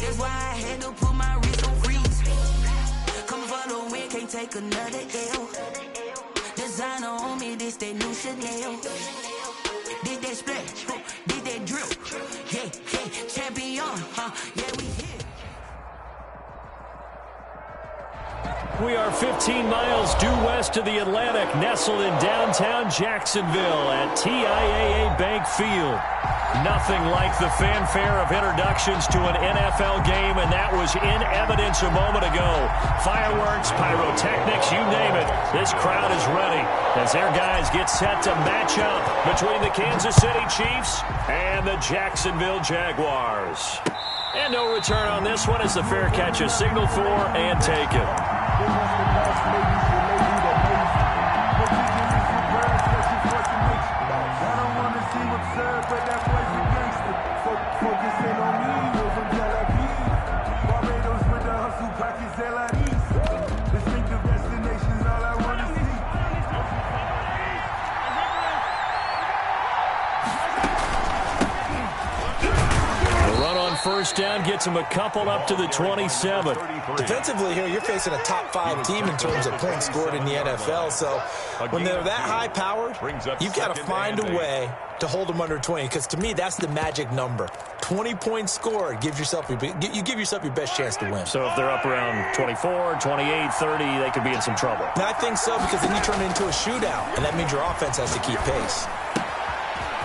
That's why I had to put my wrist on freeze. Coming for the win, can't take another L. Designer on me, this that new Chanel. Did that splash, did that drip. Yeah, yeah, champion, yeah, we here. We are 15 miles due west of the Atlantic, nestled in downtown Jacksonville at TIAA Bank Field. Nothing like the fanfare of introductions to an NFL game, and that was in evidence a moment ago. Fireworks, pyrotechnics, you name it. This crowd is ready as their guys get set to match up between the Kansas City Chiefs and the Jacksonville Jaguars. And no return on this one as the fair catch is signaled for and taken. First down gets him a couple up to the 27. Defensively here, you're facing a top-5 team in terms of points scored in the NFL. So when they're that high-powered, you've got to find a way to hold them under 20. Because to me, that's the magic number. 20 points scored. You give yourself your best chance to win. So if they're up around 24, 28, 30, they could be in some trouble. And I think so, because then you turn it into a shootout, and that means your offense has to keep pace.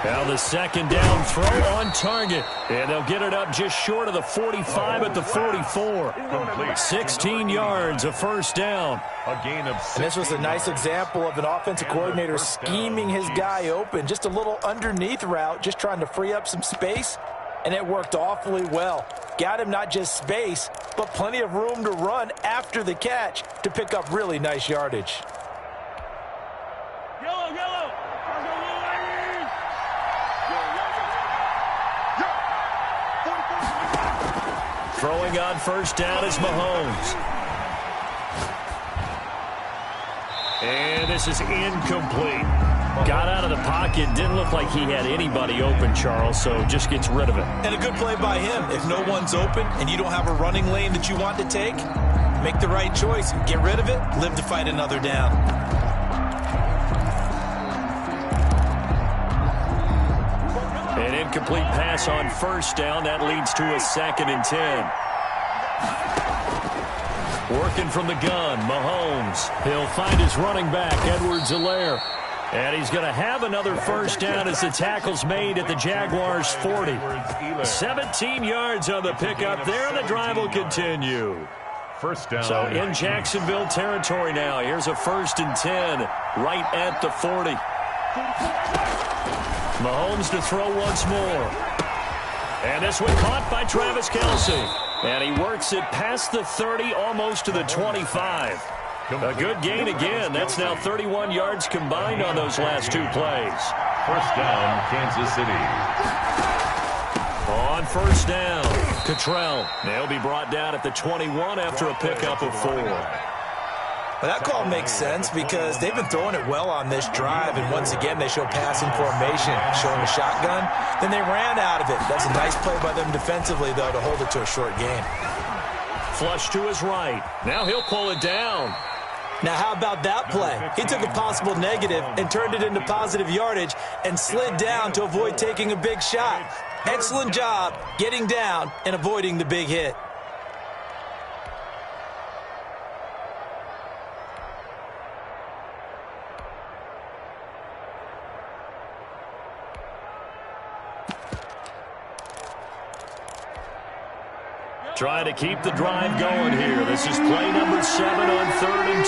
Now the second down throw on target. And they'll get it up just short of the 45 at the 44. 16 yards, a first down. A gain of 6. And this was a nice example of an offensive coordinator scheming his guy open. Just a little underneath route, just trying to free up some space. And it worked awfully well. Got him not just space, but plenty of room to run after the catch to pick up really nice yardage. Throwing on first down is Mahomes. And this is incomplete. Got out of the pocket. Didn't look like he had anybody open, Charles, so just gets rid of it. And a good play by him. If no one's open and you don't have a running lane that you want to take, make the right choice. Get rid of it. Live to fight another down. An incomplete pass on first down. That leads to a 2nd and 10. Working from the gun, Mahomes. He'll find his running back, Edwards-Helaire. And he's going to have another first down as the tackle's made at the Jaguars' 40. 17 yards on the pickup there, and the drive will continue. First down. So in Jacksonville territory now. Here's a 1st and 10 right at the 40. Mahomes to throw once more. And this one caught by Travis Kelce. And he works it past the 30, almost to the 25. A good gain again. That's now 31 yards combined on those last 2 plays. First down, Kansas City. On first down, Cottrell. They'll be brought down at the 21 after a pickup of 4. Well, that call makes sense because they've been throwing it well on this drive, and once again they show passing formation, showing a shotgun. Then they ran out of it. That's a nice play by them defensively, though, to hold it to a short gain. Flush to his right. Now he'll pull it down. Now, how about that play? He took a possible negative and turned it into positive yardage and slid down to avoid taking a big shot. Excellent job getting down and avoiding the big hit. Trying to keep the drive going here. This is play number 7 on 3rd and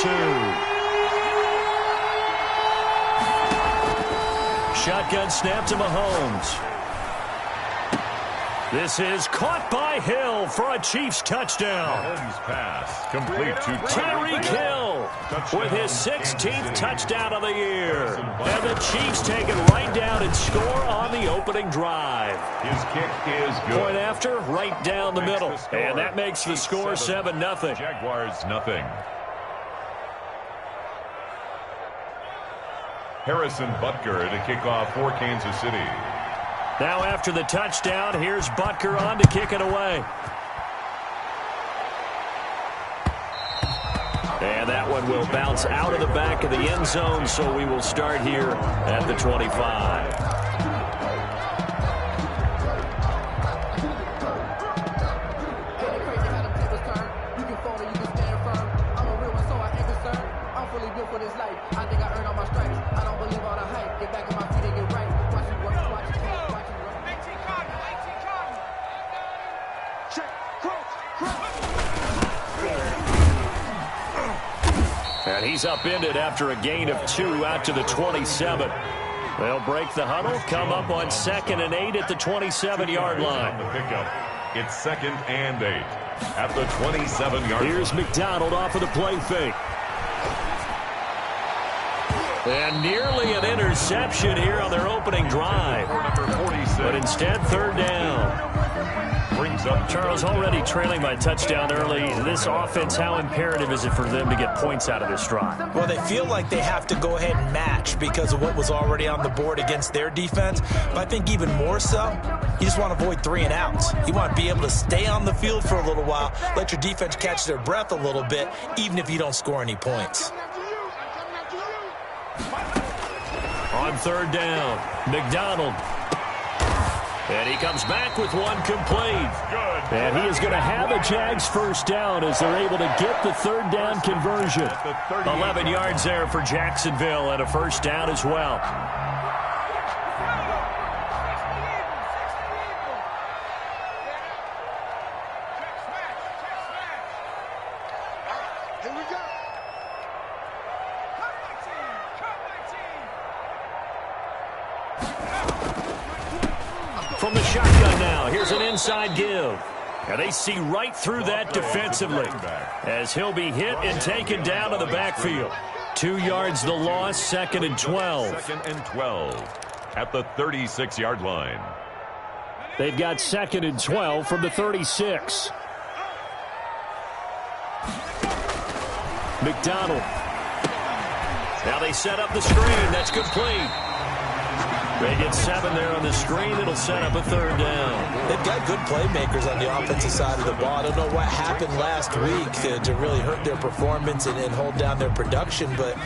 2. Shotgun snap to Mahomes. This is caught by Hill for a Chiefs touchdown. Mahomes pass complete to Tyreek Hill with his 16th touchdown of the year. And the Chiefs take it right down and score on the opening drive. His kick is good. Point after, right down the middle. And that makes the score 7-0. Jaguars nothing. Harrison Butker to kick off for Kansas City. Now after the touchdown, here's Butker on to kick it away. And that one will bounce out of the back of the end zone, so we will start here at the 25. And he's upended after a gain of 2 out to the 27. They'll break the huddle, come up on 2nd and 8 at the 27-yard line. The pickup. It's 2nd and 8 at the 27-yard line. Here's McDonald off of the play fake. And nearly an interception here on their opening drive. But instead, 3rd down. Brings up Charles, already trailing by touchdown early. This offense, how imperative is it for them to get points out of this drive? Well, they feel like they have to go ahead and match because of what was already on the board against their defense. But I think even more so, you just want to avoid 3 and outs. You want to be able to stay on the field for a little while, let your defense catch their breath a little bit, even if you don't score any points. On 3rd down, McDonald. And he comes back with one complete. Good. And he is going to have a Jags 1st down as they're able to get the 3rd down conversion. 11 yards there for Jacksonville and a 1st down as well. Here we go. From the shotgun now, here's an inside give. And they see right through that defensively as he'll be hit and taken down to the backfield. 2 yards the loss, 2nd and 12. 2nd and 12 at the 36-yard line. They've got 2nd and 12 from the 36. McDonald. Now they set up the screen. That's complete. They get 7 there on the screen. It'll set up a 3rd down. They've got good playmakers on the offensive side of the ball. I don't know what happened last week to really hurt their performance and hold down their production, but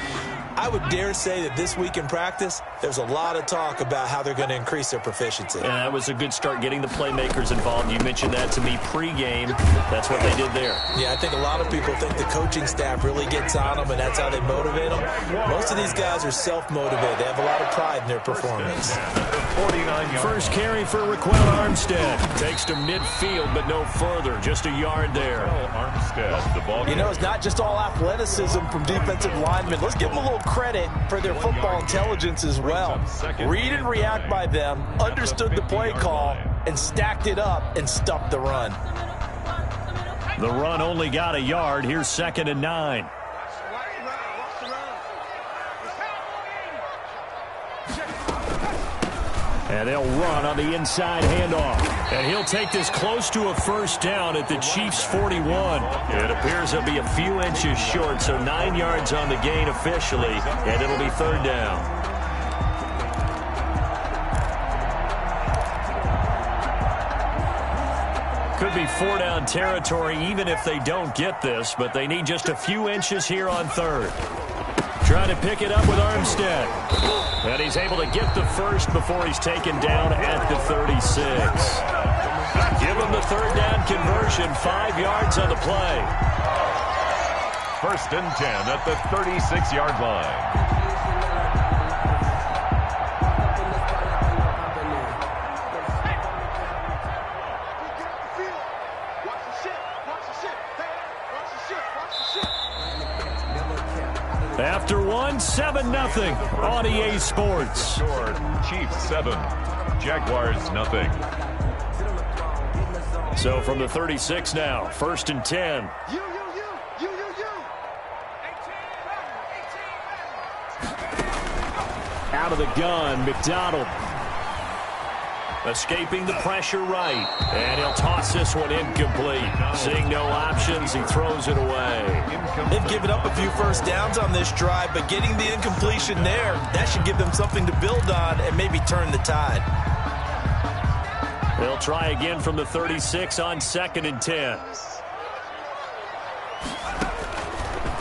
I would dare say that this week in practice, there's a lot of talk about how they're going to increase their proficiency. And that was a good start, getting the playmakers involved. You mentioned that to me pregame. That's what they did there. Yeah, I think a lot of people think the coaching staff really gets on them, and that's how they motivate them. Most of these guys are self-motivated. They have a lot of pride in their performance. 49 First carry for Raquel Armstead. Takes to midfield, but no further. Just a yard there. Armstead, the ball. You know, it's not just all athleticism from defensive linemen. Let's give them a little credit for their football intelligence as well. Read and react by them, understood the play call, and stacked it up and stuffed the run. The run only got a yard. Here's 2nd and 9. And they'll run on the inside handoff. And he'll take this close to a 1st down at the Chiefs' 41. It appears he'll be a few inches short, so 9 yards on the gain officially, and it'll be 3rd down. Could be 4-down territory even if they don't get this, but they need just a few inches here on 3rd. Trying to pick it up with Armstead. And he's able to get the 1st before he's taken down at the 36. Give him the 3rd down conversion, 5 yards on the play. 1st and 10 at the 36-yard line. After one, 7-0 on EA Sports. Chiefs 7, Jaguars nothing. So from the 36 now, 1st and 10. Out of the gun, McDonald. Escaping the pressure right. And he'll toss this one incomplete. Seeing no options, he throws it away. They've given up a few 1st downs on this drive, but getting the incompletion there, that should give them something to build on and maybe turn the tide. They'll try again from the 36 on 2nd and 10.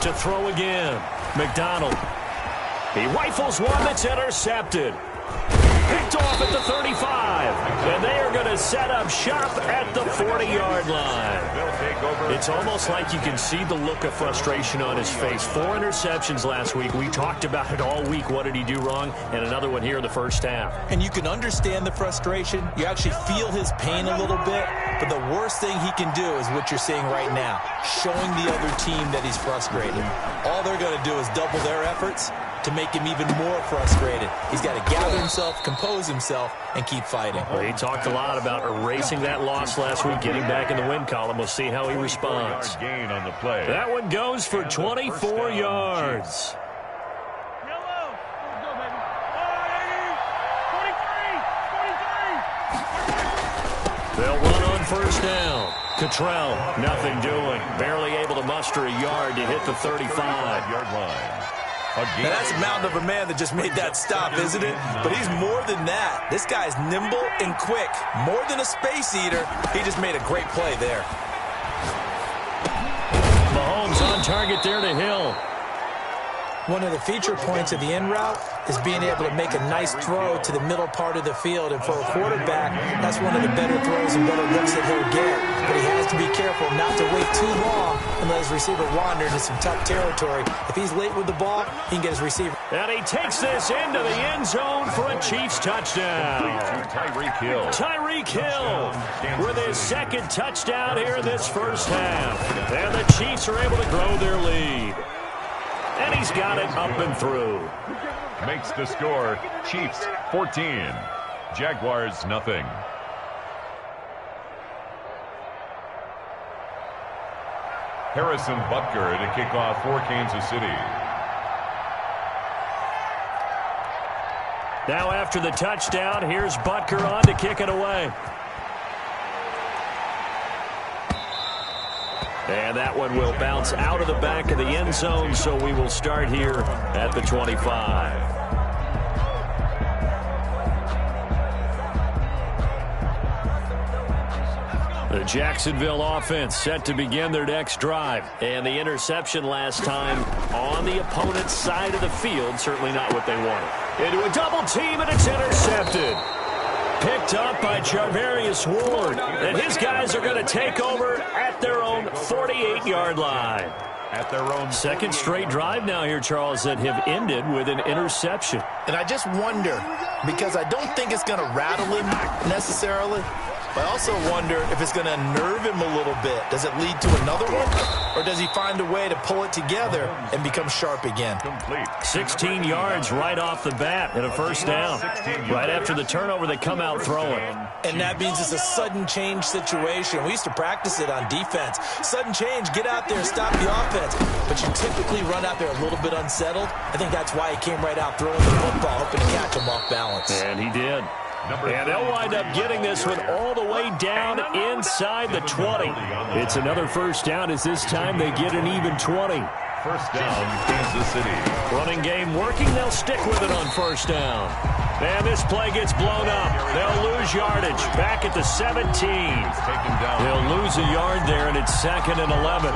to throw again. McDonald. He rifles one that's intercepted. Picked off at the 35. And they are going to set up shop at the 40-yard line. It's almost like you can see the look of frustration on his face. 4 interceptions last week. We talked about it all week. What did he do wrong? And another one here in the first half. And you can understand the frustration. You actually feel his pain a little bit. But the worst thing he can do is what you're seeing right now, showing the other team that he's frustrated. All they're going to do is double their efforts to make him even more frustrated. He's got to gather himself, compose himself, and keep fighting. Well, he talked a lot about erasing that loss last week, getting back in the win column. We'll see how he responds. Gain on the play. That one goes for 24 yards. They'll run on first down. Cottrell, nothing doing. Barely able to muster a yard to hit the 35-yard line. Now that's a mountain of a man that just made that stop, isn't it? But he's more than that. This guy's nimble and quick. More than a space eater. He just made a great play there. Mahomes on target there to Hill. One of the feature points of the in route is being able to make a nice throw to the middle part of the field. And for a quarterback, that's one of the better throws and better looks that he'll get. But he has to be careful not to wait too long and let his receiver wander into some tough territory. If he's late with the ball, he can get his receiver. And he takes this into the end zone for a Chiefs touchdown. Tyreek Hill. Tyreek Hill with his second touchdown here in this first half. And the Chiefs are able to grow their lead. And he's got it up and through. Makes the score Chiefs 14. Jaguars nothing. Harrison Butker to kick off for Kansas City. Now after the touchdown, here's Butker on to kick it away. And that one will bounce out of the back of the end zone, so we will start here at the 25. The Jacksonville offense set to begin their next drive. And the interception last time on the opponent's side of the field, certainly not what they wanted. Into a double team, and it's intercepted. Picked up by Charvarius Ward. And his guys are going to take over at their own 48-yard line. At their own second straight drive now here, Charles, that have ended with an interception. And I just wonder, because I don't think it's going to rattle him necessarily, but I also wonder if it's going to unnerve him a little bit. Does it lead to another one? Or does he find a way to pull it together and become sharp again? complete. 16 yards right off the bat and a first down. Right after the turnover, they come out throwing. And that means it's a sudden change situation. We used to practice it on defense. Sudden change, get out there, stop the offense. But you typically run out there a little bit unsettled. I think that's why he came right out throwing the football, hoping to catch him off balance. And he did. And they'll wind up getting this one all the way down inside the 20. It's another first down as this time they get an even 20. First down, Kansas City. Running game working. They'll stick with it on first down. And this play gets blown up. They'll lose yardage. Back at the 17. They'll lose a yard there, and it's second and 11.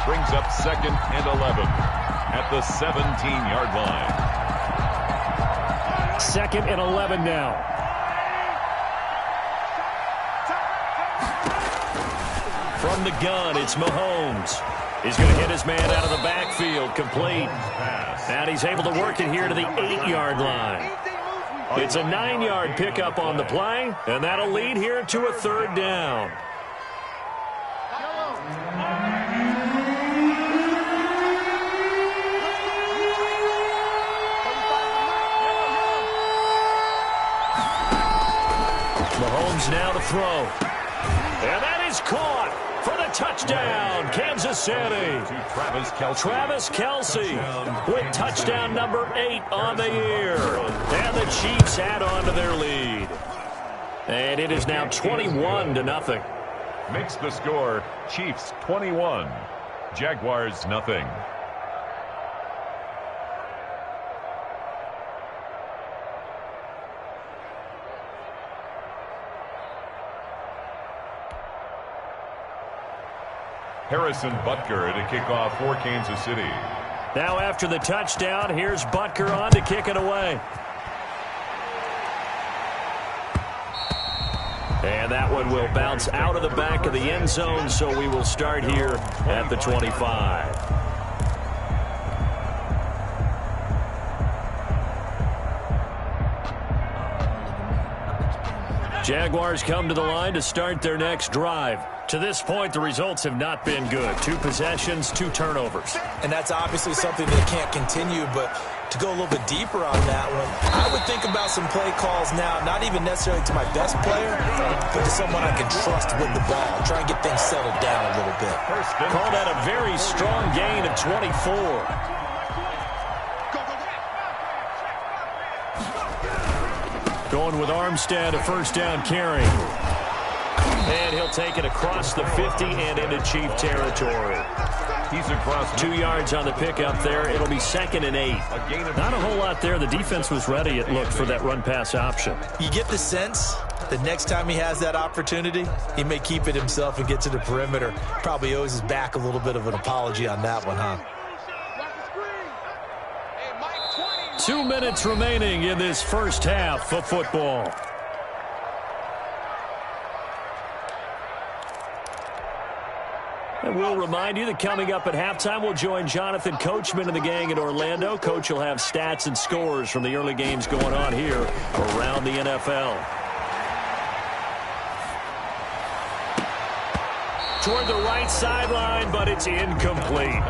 Brings up second and 11 at the 17-yard line. Second and 11 now. From the gun, it's Mahomes. He's going to hit his man out of the backfield, complete. And he's able to work it here to the 8-yard line. It's a 9-yard pickup on the play, and that'll lead here to a third down. Mahomes now to throw. And that is caught for the touchdown, Kansas City. Travis Kelce with touchdown number 8 on the year. And the Chiefs add on to their lead. And it is now 21-0. Makes the score Chiefs 21, Jaguars nothing. Harrison Butker to kick off for Kansas City. Now after the touchdown, here's Butker on to kick it away. And that one will bounce out of the back of the end zone, so we will start here at the 25. Jaguars come to the line to start their next drive. To this point, the results have not been good. 2 possessions, 2 turnovers. And that's obviously something that can't continue, but to go a little bit deeper on that one, I would think about some play calls now, not even necessarily to my best player, but to someone I can trust with the ball. Try and get things settled down a little bit. Call that a very strong gain of 24. Going with Armstead, a first down carry. And he'll take it across the 50 and into Chief territory. He's across 2 yards on the pickup there. It'll be 2nd and 8. Not a whole lot there. The defense was ready, it looked, for that run-pass option. You get the sense that next time he has that opportunity, he may keep it himself and get to the perimeter. Probably owes his back a little bit of an apology on that one, huh? 2 minutes remaining in this first half of football. And we'll remind you that coming up at halftime, we'll join Jonathan Coachman and the gang in Orlando. Coach will have stats and scores from the early games going on here around the NFL. Toward the right sideline, but it's incomplete.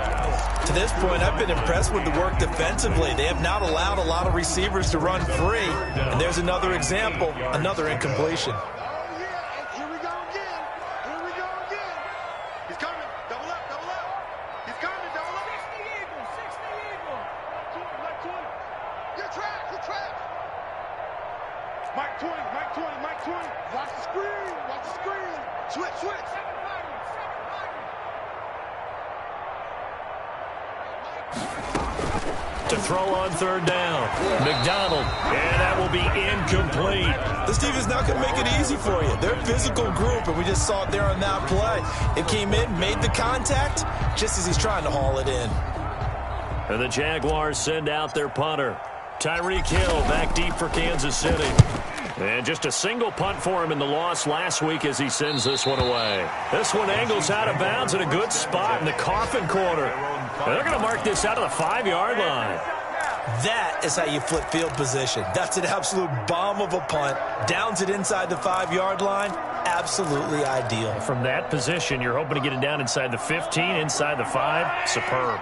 To this point, I've been impressed with the work defensively. They have not allowed a lot of receivers to run free. And there's another example, another incompletion. Here we go again. Here we go again. He's coming. Double up, double up. He's coming, double up. 60 Eagle, 60 Eagle. Mike 20. You're trapped, you're trapped. Mike 20, Mike 20, Mike 20. Watch the screen, watch the screen. Switch, switch. To throw on 3rd down. McDonald. And that will be incomplete. This defense not going to make it easy for you. They're a physical group, and we just saw it there on that play. It came in, made the contact, just as he's trying to haul it in. And the Jaguars send out their punter. Tyreek Hill back deep for Kansas City. And just a single punt for him in the loss last week as he sends this one away. This one angles out of bounds in a good spot in the coffin corner. And they're going to mark this out of the 5-yard line. That is how you flip field position. That's an absolute bomb of a punt. Downs it inside the 5-yard line. Absolutely ideal. From that position, you're hoping to get it down inside the 15, inside the 5. Superb.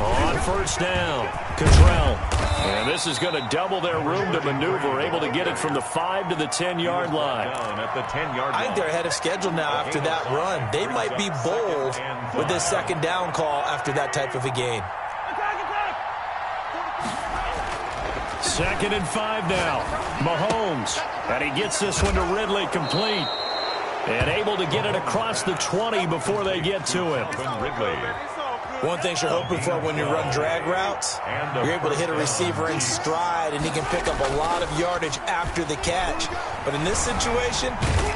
On 1st down, Cottrell. And this is going to double their room to maneuver, able to get it from the 5 to the 10-yard line. At the 10-yard line. I think they're ahead of schedule now after that run. They might be bold with this 2nd down call after that type of a gain. 2nd and 5 now. Mahomes. And he gets this one to Ridley, complete. And able to get it across the 20 before they get to him. Ridley. One thing you're hoping for when you run drag routes, you're able to hit a receiver in stride, and he can pick up a lot of yardage after the catch. But in this situation...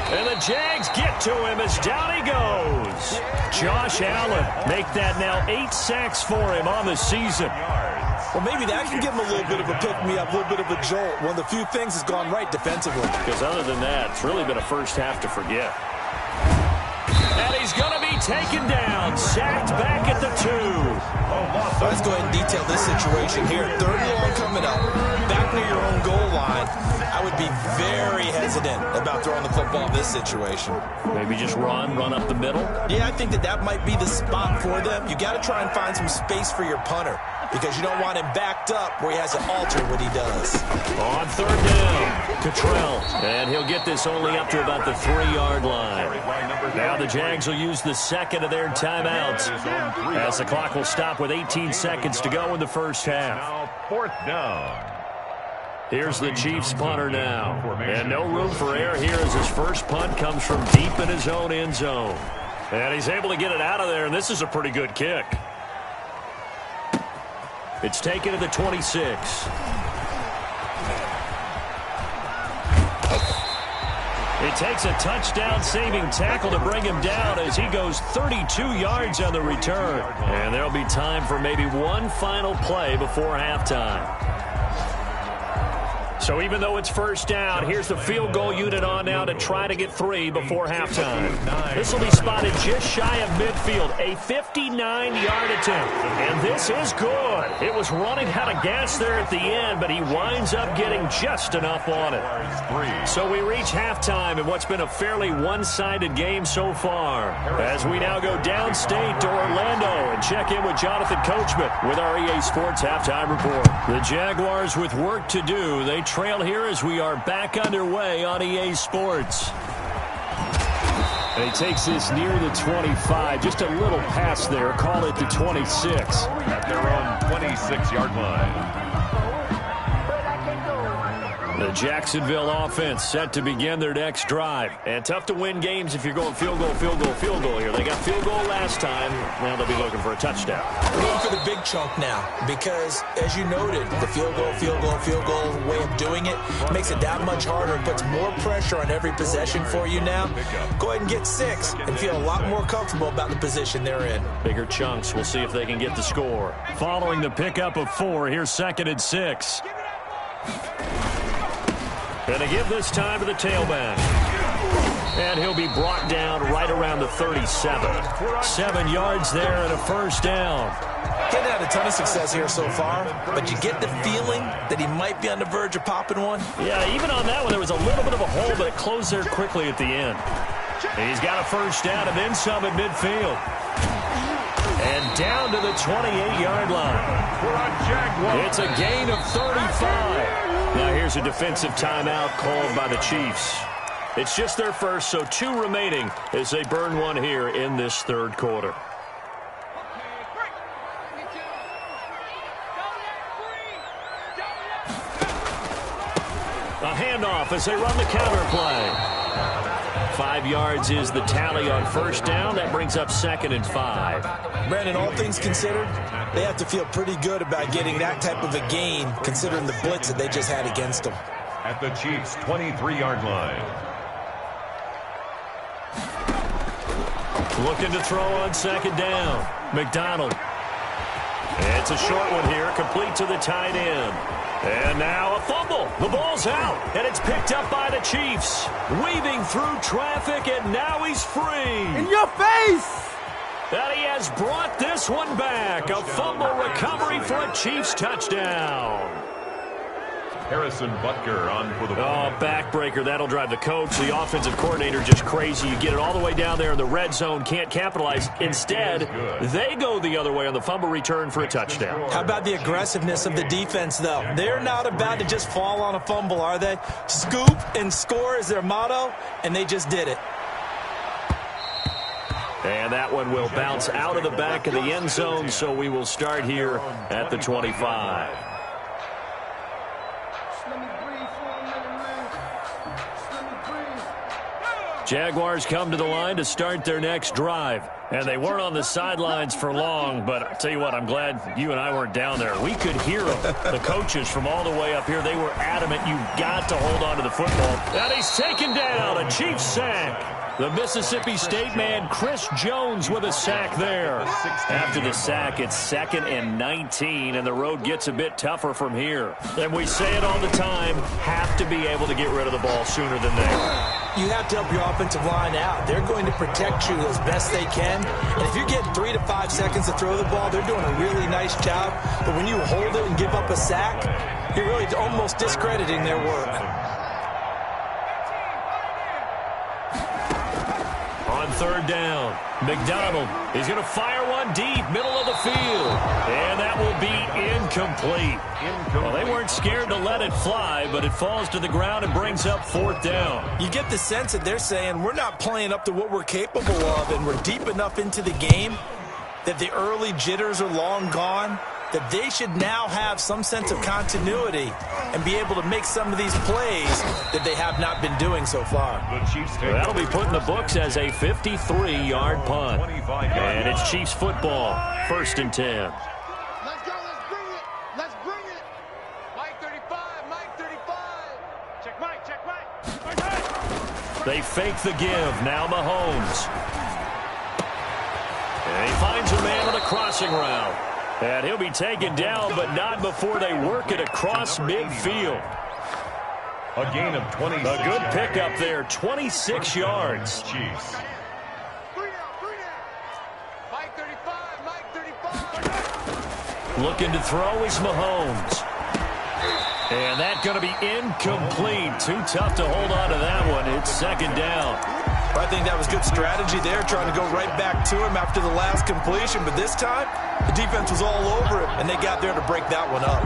And the Jags get to him as down he goes. Josh Allen make that now 8 sacks for him on the season. Well, maybe that can give him a little bit of a pick-me-up, a little bit of a jolt. One of the few things that's gone right defensively. Because other than that, it's really been a first half to forget. And he's going to be taken down, sacked back at the 2. Let's go ahead and detail this situation here. 3rd and long coming up, back near your own goal line. I would be very hesitant about throwing the football in this situation. Maybe just run up the middle? Yeah, I think that might be the spot for them. You got to try and find some space for your punter, because you don't want him backed up where he has to alter what he does. On 3rd down, Cottrell. And he'll get this only up to about the 3-yard line. Now the Jags will use the 2nd of their timeouts as the clock will stop with 18 seconds to go in the first half. Now 4th down. Here's the Chiefs punter now. And no room for error here as his first punt comes from deep in his own end zone. And he's able to get it out of there, and this is a pretty good kick. It's taken to the 26. It takes a touchdown-saving tackle to bring him down as he goes 32 yards on the return. And there'll be time for maybe one final play before halftime. So even though it's first down, here's the field goal unit on now to try to get 3 before halftime. This will be spotted just shy of midfield, a 59-yard attempt. And this is good. It was running out of gas there at the end, but he winds up getting just enough on it. So we reach halftime in what's been a fairly one-sided game so far. As we now go downstate to Orlando and check in with Jonathan Coachman with our EA Sports Halftime Report. The Jaguars with work to do. They trail here as we are back underway on EA Sports. And he takes this near the 25, just a little pass there, call it the 26. At their own 26-yard line. The Jacksonville offense set to begin their next drive. And tough to win games if you're going field goal, field goal, field goal here. They got field goal last time. Now they'll be looking for a touchdown. Going for the big chunk now because, as you noted, the field goal way of doing it makes it that much harder and puts more pressure on every possession for you now. Go ahead and get 6 and feel a lot more comfortable about the position they're in. Bigger chunks. We'll see if they can get the score. Following the pickup of 4, here's 2nd and 6. Going to give this time to the tailback. And he'll be brought down right around the 37. 7 yards there and a first down. Hasn't had a ton of success here so far, but you get the feeling that he might be on the verge of popping one. Yeah, even on that one, there was a little bit of a hole, but it closed there quickly at the end. He's got a first down and then some at midfield. And down to the 28-yard line. It's a gain of 35. Now here's a defensive timeout called by the Chiefs. It's just their first, so 2 remaining as they burn one here in this third quarter. A handoff as they run the counter play. 5 yards is the tally on first down. That brings up 2nd and 5. Brandon, all things considered, they have to feel pretty good about getting that type of a gain considering the blitz that they just had against them. At the Chiefs' 23-yard line. Looking to throw on 2nd down. McDonald. It's a short one here, complete to the tight end. And now a fumble. The ball's out, and it's picked up by the Chiefs. Weaving through traffic, and now he's free. In your face! And he has brought this one back. A fumble recovery for a Chiefs touchdown. Harrison Butker on for the ball. Oh, backbreaker. That'll drive the coach, the offensive coordinator, just crazy. You get it all the way down there in the red zone, can't capitalize. Instead, they go the other way on the fumble return for a touchdown. How about the aggressiveness of the defense, though? They're not about to just fall on a fumble, are they? Scoop and score is their motto, and they just did it. And that one will bounce out of the back of the end zone, so we will start here at the 25. Jaguars come to the line to start their next drive. And they weren't on the sidelines for long, but I'll tell you what, I'm glad you and I weren't down there. We could hear them. The coaches from all the way up here, they were adamant you've got to hold on to the football. And he's taken down, a Chiefs sack. The Mississippi State man, Chris Jones, with a sack there. After the sack, it's 2nd and 19, and the road gets a bit tougher from here. And we say it all the time, have to be able to get rid of the ball sooner than later. You have to help your offensive line out. They're going to protect you as best they can. And if you're getting 3 to 5 seconds to throw the ball, they're doing a really nice job. But when you hold it and give up a sack, you're really almost discrediting their work. On 3rd down, McDonald is going to fire one deep, middle of the field. And that will be incomplete. Well, they weren't scared to let it fly, but it falls to the ground and brings up 4th down. You get the sense that they're saying we're not playing up to what we're capable of, and we're deep enough into the game that the early jitters are long gone, that they should now have some sense of continuity and be able to make some of these plays that they have not been doing so far. That'll be put in the books as a 53-yard punt. And it's Chiefs football, 1st and 10. Let's go, let's bring it. Let's bring it. Mike 35, Mike 35. Check Mike, check Mike. They fake the give. Now Mahomes. And he finds a man on a crossing route. And he'll be taken down, but not before they work it across midfield. A gain of 26. A good pickup there, 26 yards. Chiefs. 3 down. Mike 35. Looking to throw is Mahomes. And that's going to be incomplete. Too tough to hold on to that one. It's second down. I think that was good strategy there, trying to go right back to him after the last completion. But this time, the defense was all over him, and they got there to break that one up.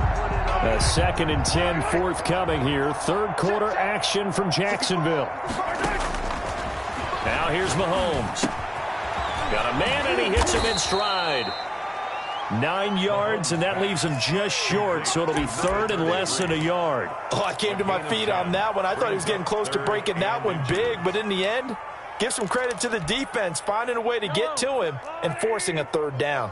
A 2nd and 10 forthcoming here. Third quarter action from Jacksonville. Now here's Mahomes. Got a man, and he hits him in stride. 9 yards, and that leaves him just short, so it'll be third and less than a yard. Oh, I came to my feet on that one. I thought he was getting close to breaking that one big, but in the end, give some credit to the defense, finding a way to get to him and forcing a third down.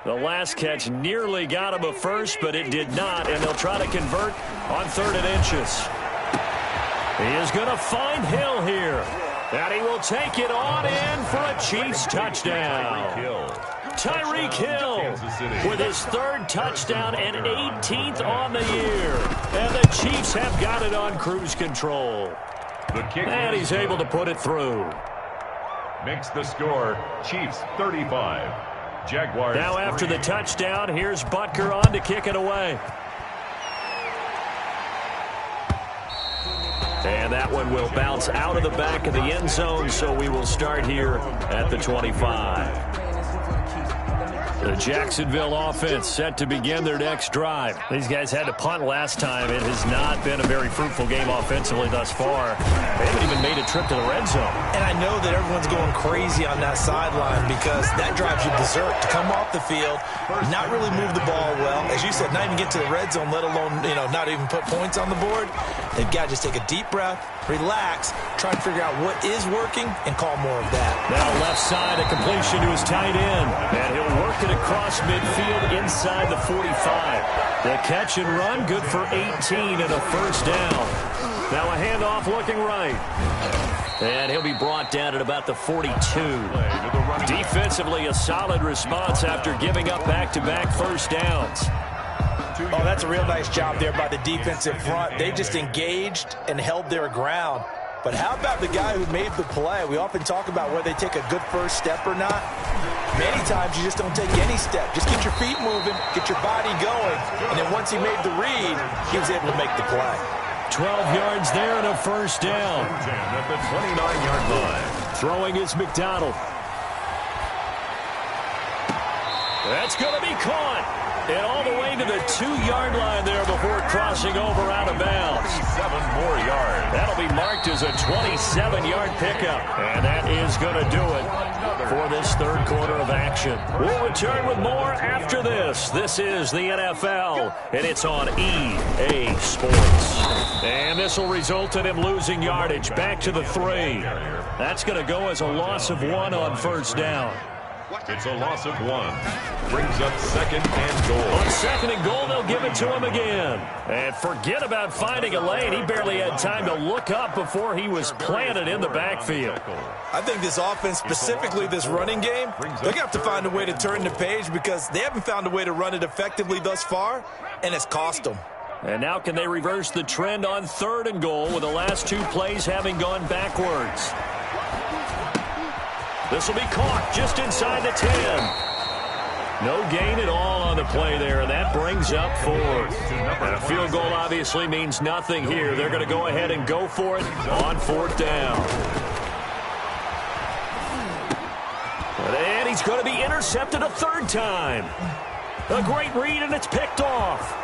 The last catch nearly got him a first, but it did not, and they'll try to convert on 3rd and inches. He is going to find Hill here, and he will take it on in for a Chiefs touchdown. Tyreek Hill with his 3rd touchdown and 18th on the year. And the Chiefs have got it on cruise control. And he's able to put it through. Makes the score Chiefs 35. Jaguars. Now after the touchdown, here's Butker on to kick it away. And that one will bounce out of the back of the end zone, so we will start here at the 25. The Jacksonville offense set to begin their next drive. These guys had to punt last time. It has not been a very fruitful game offensively thus far. They haven't even made a trip to the red zone. And I know that everyone's going crazy on that sideline because that drives you berserk to come off the field, not really move the ball well. As you said, not even get to the red zone, let alone, not even put points on the board. They've got to just take a deep breath, relax, try and figure out what is working, and call more of that. Now left side, a completion to his tight end. And he'll work it across midfield inside the 45. The catch and run, good for 18 and a first down. Now a handoff looking right. And he'll be brought down at about the 42. Defensively, a solid response after giving up back-to-back first downs. Oh, that's a real nice job there by the defensive front. They just engaged and held their ground. But how about the guy who made the play? We often talk about whether they take a good first step or not. Many times you just don't take any step. Just get your feet moving, get your body going, and then once he made the read, he was able to make the play. 12 yards there and a first down. At the 29-yard line. Throwing is McDonald. That's going to be caught. And all the way to the 2-yard line there before crossing over out of bounds. 7 more yards. That'll be marked as a 27-yard pickup. And that is going to do it for this third quarter of action. We'll return with more after this. This is the NFL, and it's on EA Sports. And this will result in him losing yardage back to the 3. That's going to go as a loss of 1 on first down. It's a loss of 1. Brings up 2nd and goal. On 2nd and goal, they'll give it to him again. And forget about finding a lane. He barely had time to look up before he was planted in the backfield. I think this offense, specifically this running game, they're going to have to find a way to turn the page because they haven't found a way to run it effectively thus far, and it's cost them. And now can they reverse the trend on 3rd and goal with the last 2 plays having gone backwards? This will be caught just inside the 10. No gain at all on the play there, and that brings up 4th. And a field goal obviously means nothing here. They're going to go ahead and go for it on 4th down. And he's going to be intercepted a 3rd time. A great read, and it's picked off.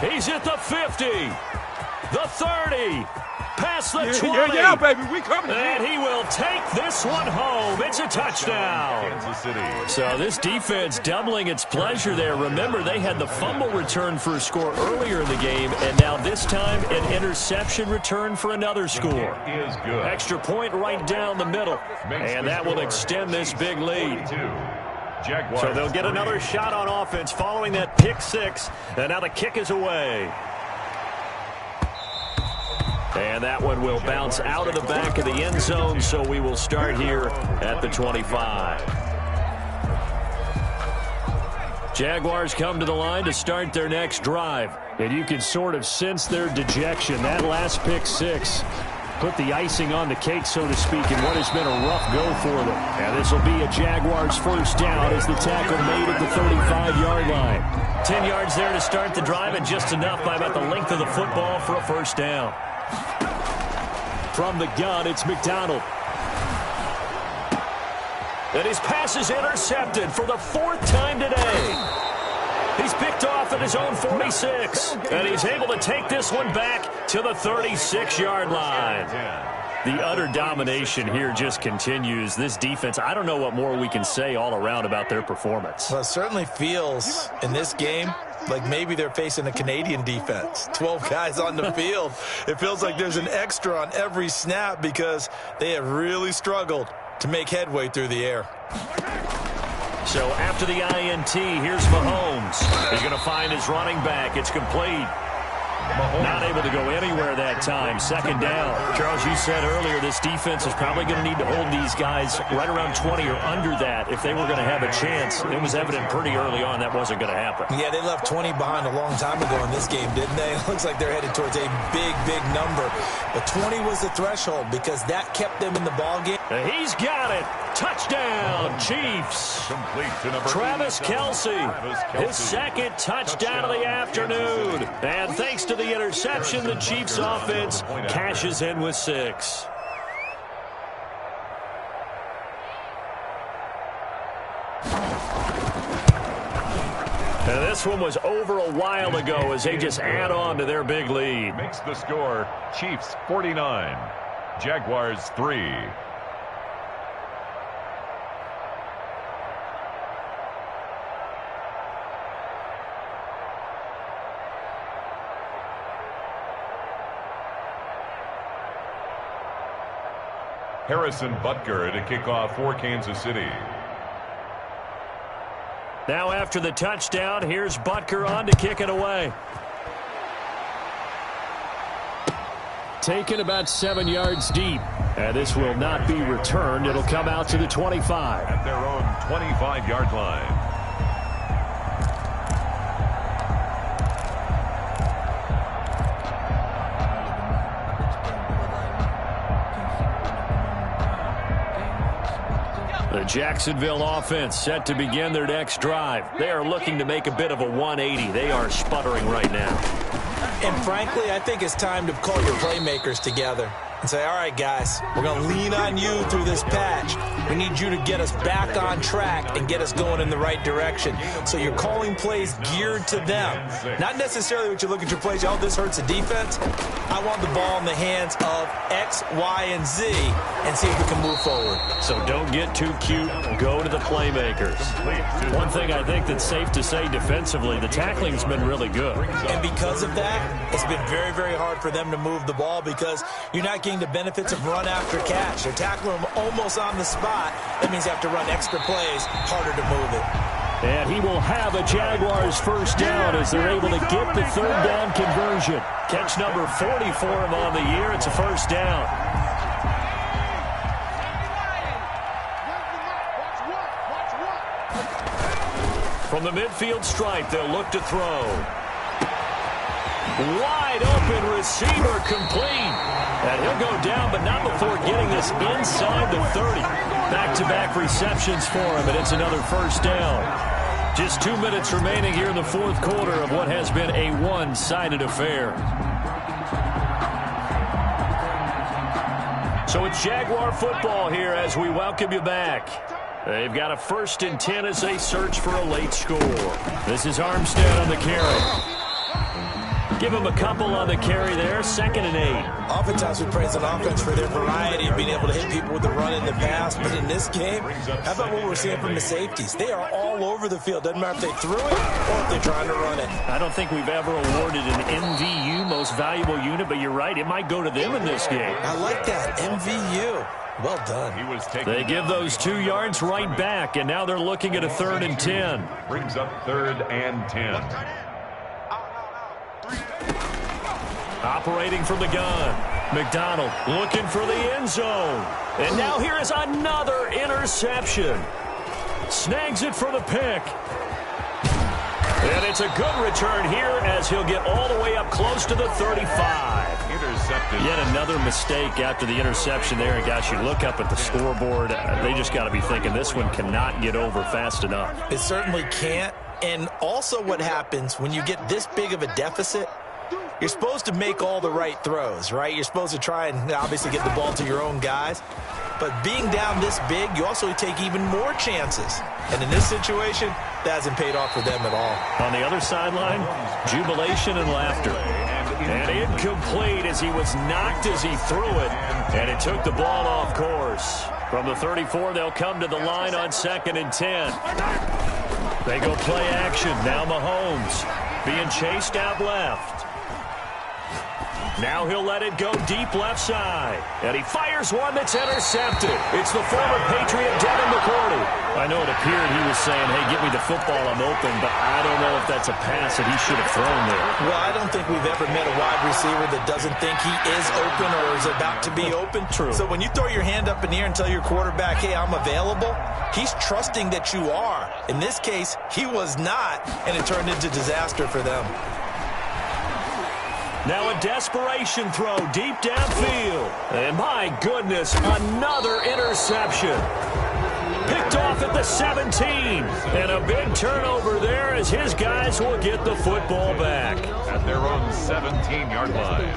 He's at the 50, the 30. Past the 20. Yeah, baby, we coming. And he will take this one home. It's a touchdown. Kansas City. So this defense doubling its pleasure there. Remember, they had the fumble return for a score earlier in the game, and now this time an interception return for another score. Is good. Extra point right down the middle, and that will extend this big lead. Jaguars. So they'll get another shot on offense following that pick 6, and now the kick is away. And that one will bounce out of the back of the end zone, so we will start here at the 25. Jaguars come to the line to start their next drive. And you can sort of sense their dejection. That last pick six put the icing on the cake, so to speak, in what has been a rough go for them. And this will be a Jaguars first down as the tackle made at the 35-yard line. 10 yards there to start the drive, and just enough by about the length of the football for a first down. From the gun, it's McDonald. And his pass is intercepted for the fourth time today. He's picked off at his own 46. And he's able to take this one back to the 36-yard line. The utter domination here just continues. This defense, I don't know what more we can say all around about their performance. Well, it certainly feels in this game like maybe they're facing a Canadian defense. 12 guys on the field. It feels like there's an extra on every snap because they have really struggled to make headway through the air. So after the INT, here's Mahomes. He's going to find his running back. It's complete. Not able to go anywhere that time. Second down. Charles, you said earlier this defense is probably going to need to hold these guys right around 20 or under that if they were going to have a chance. It was evident pretty early on that wasn't going to happen. Yeah, they left 20 behind a long time ago in this game, didn't they? It looks like they're headed towards a big, big number. But 20 was the threshold because that kept them in the ballgame. He's got it. Touchdown, Chiefs. Travis Kelce, his second touchdown of the afternoon. And thanks to the interception, the Chiefs offense cashes in with 6. And this one was over a while ago as they just add on to their big lead. Makes the score Chiefs 49, Jaguars 3. Harrison Butker to kick off for Kansas City. Now after the touchdown, here's Butker on to kick it away. Taken about 7 yards deep. And this will not be returned. It'll come out to the 25. At their own 25-yard line. The Jacksonville offense set to begin their next drive. They are looking to make a bit of a 180. They are sputtering right now. And frankly, I think it's time to call your playmakers together and say, all right, guys, we're going to lean on you through this patch. We need you to get us back on track and get us going in the right direction. So you're calling plays geared to them. Not necessarily what you look at your plays, oh, this hurts the defense. I want the ball in the hands of X, Y, and Z and see if we can move forward. So don't get too cute. Go to the playmakers. One thing I think that's safe to say defensively, the tackling's been really good. And because of that, it's been very, very hard for them to move the ball because you're not getting the benefits of run after catch. They're tackling them almost on the spot. That means you have to run extra plays, harder to move it. And he will have a Jaguars first down as they're able to get the third down conversion. Catch number 40 for him on the year. It's a first down. From the midfield stripe, they'll look to throw. Wide open receiver complete. And he'll go down, but not before getting this inside the 30. Back-to-back receptions for him, and it's another first down. Just 2 minutes remaining here in the fourth quarter of what has been a one-sided affair. So it's Jaguar football here as we welcome you back. They've got a 1st and 10 as they search for a late score. This is Armstead on the carry. Give him a couple on the carry there. 2nd and 8. Oftentimes we praise an offense for their variety of being able to hit people with the run and the pass. But in this game, how about what we're seeing from the safeties? They are all over the field. Doesn't matter if they threw it or if they're trying to run it. I don't think we've ever awarded an MVU, most valuable unit, but you're right. It might go to them in this game. I like that. MVU. Well done. They give those 2 yards right back, and now they're looking at a 3rd and 10. Brings up 3rd and 10. Operating from the gun. McDonald looking for the end zone. And now here is another interception. Snags it for the pick. And it's a good return here as he'll get all the way up close to the 35. Intercepted. Yet another mistake after the interception there. And, gosh, you look up at the scoreboard, they just got to be thinking this one cannot get over fast enough. It certainly can't. And also what happens when you get this big of a deficit, you're supposed to make all the right throws, right? You're supposed to try and obviously get the ball to your own guys. But being down this big, you also take even more chances. And in this situation, that hasn't paid off for them at all. On the other sideline, jubilation and laughter. And incomplete as he was knocked as he threw it. And it took the ball off course. From the 34, they'll come to the line on 2nd and 10. They go play action. Now Mahomes being chased out left. Now he'll let it go deep left side. And he fires one that's intercepted. It's the former Patriot Devin McCourty. I know it appeared he was saying, hey, get me the football, I'm open, but I don't know if that's a pass that he should have thrown there. Well, I don't think we've ever met a wide receiver that doesn't think he is open or is about to be open. True. So when you throw your hand up in the air and tell your quarterback, hey, I'm available, he's trusting that you are. In this case, he was not, and it turned into disaster for them. Now a desperation throw deep downfield. And my goodness, another interception. Picked off at the 17. And a big turnover there as his guys will get the football back. At their own 17-yard line.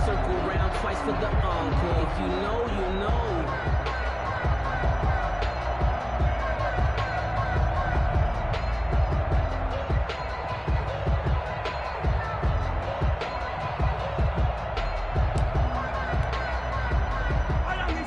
Circle around twice for the encore. If you know, you know.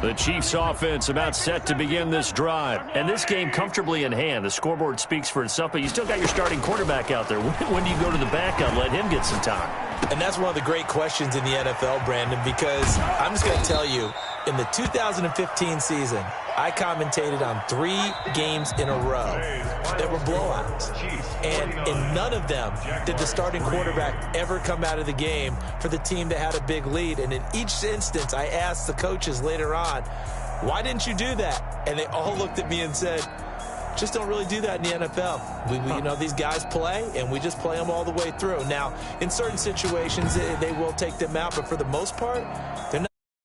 The Chiefs offense about set to begin this drive. And this game comfortably in hand. The scoreboard speaks for itself, but you still got your starting quarterback out there. When do you go to the backup, let him get some time? And that's one of the great questions in the NFL, Brandon, because I'm just going to tell you, in the 2015 season, I commentated on 3 games in a row that were blowouts. And in none of them did the starting quarterback ever come out of the game for the team that had a big lead. And in each instance, I asked the coaches later on, why didn't you do that? And they all looked at me and said, just don't really do that in the NFL. You know, these guys play, and we just play them all the way through. Now, in certain situations, they will take them out, but for the most part, they're not.